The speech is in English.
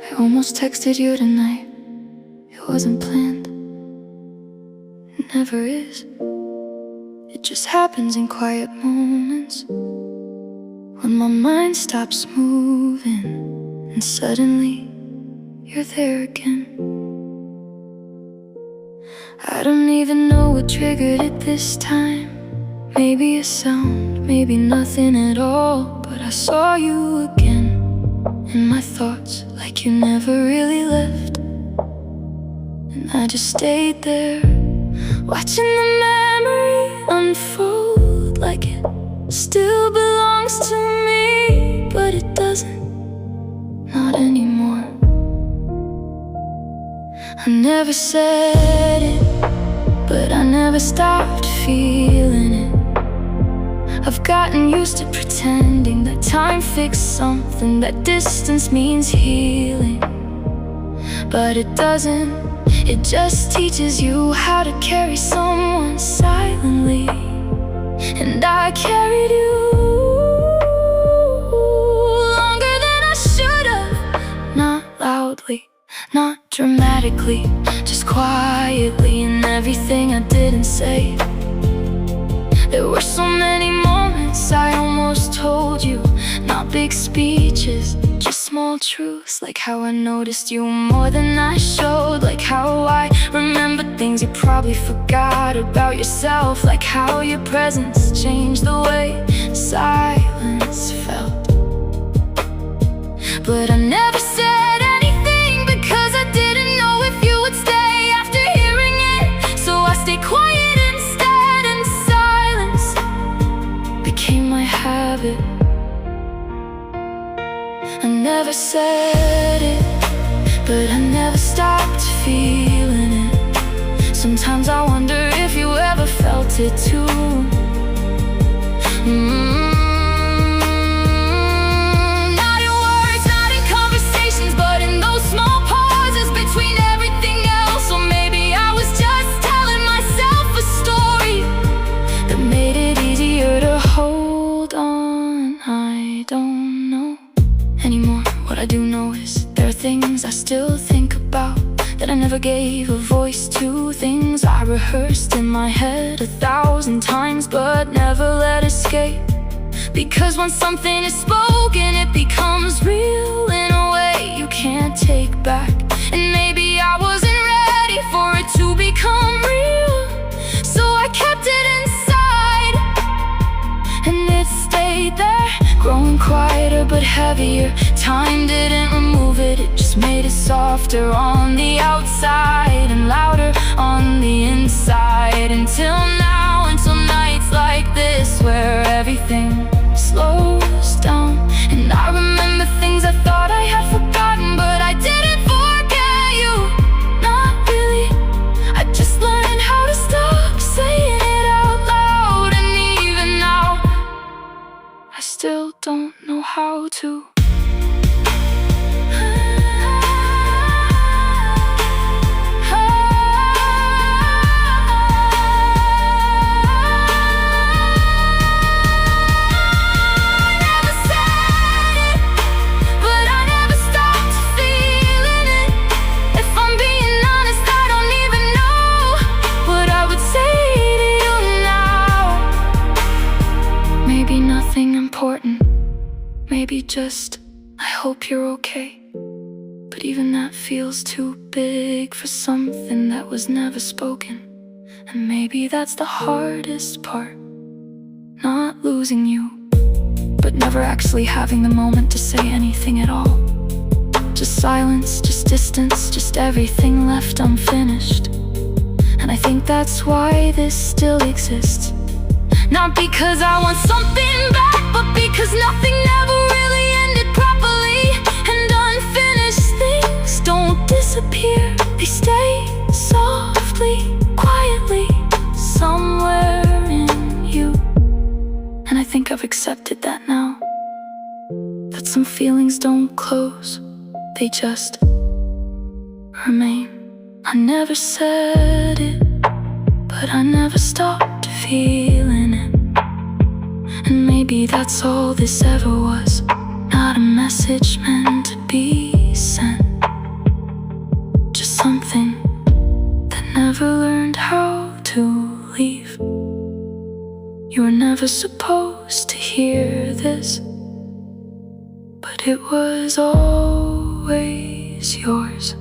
I almost texted you tonight. It wasn't planned. It never is. It just happens in quiet moments, when my mind stops moving, and suddenly you're there again. I don't even know what triggered it this time. Maybe a sound, maybe nothing at all, but I saw you again in my thoughts, like you never really left. And I just stayed there, watching the memory unfold, like it still belongs to me. But it doesn't, not anymore. I never said it, but I never stopped feeling it. I've gotten used to pretending that time fixed something, that distance means healing. But it doesn't, it just teaches you how to carry someone silently. And I carried you longer than I should have. Not loudly, not dramatically, just quietly. And everything I didn't say, there were so many moments I almost told you. Not big speeches, just small truths, like how I noticed you more than I showed, like how I remembered things you probably forgot about yourself, like how your presence changed the way silence felt. But I never said anything because I didn't know if you would stay after hearing it. So I stayed quiet instead, and silence became my habit. I never said it, but I never stopped feeling it. Sometimes I wonder if you ever felt it too. Not in words, not in conversations, but in those small pauses between everything else. Or maybe I was just telling myself a story that made it easier to hold on. I don't know anymore. What I do know is there are things I still think about that I never gave a voice to. Things I rehearsed in my head 1,000 times but never let escape. Because when something is spoken, it becomes real in a way you can't take back. And maybe I wasn't ready for it to become real, so I kept it inside, and it stayed there, growing quieter but heavier. Time didn't remove it, it just made it softer on the outside and louder on the inside. Until now, until nights like this, where everything slows down. And I remember things I thought I had forgotten, but I didn't forget you. Not really, I just learned how to stop saying it out loud. And even now, I still don't know how to. Maybe just, I hope you're okay. But even that feels too big for something that was never spoken. And maybe that's the hardest part, not losing you, but never actually having the moment to say anything at all. Just silence, just distance, just everything left unfinished. And I think that's why this still exists. Not because I want something back, but because nothing ever really ended properly. And unfinished things don't disappear, they stay softly, quietly, somewhere in you. And I think I've accepted that now, that some feelings don't close, they just remain. I never said it, but I never stopped feeling it. And maybe that's all this ever was, not a message meant to be sent. never learned how to leave. You were never supposed to hear this, but it was always yours.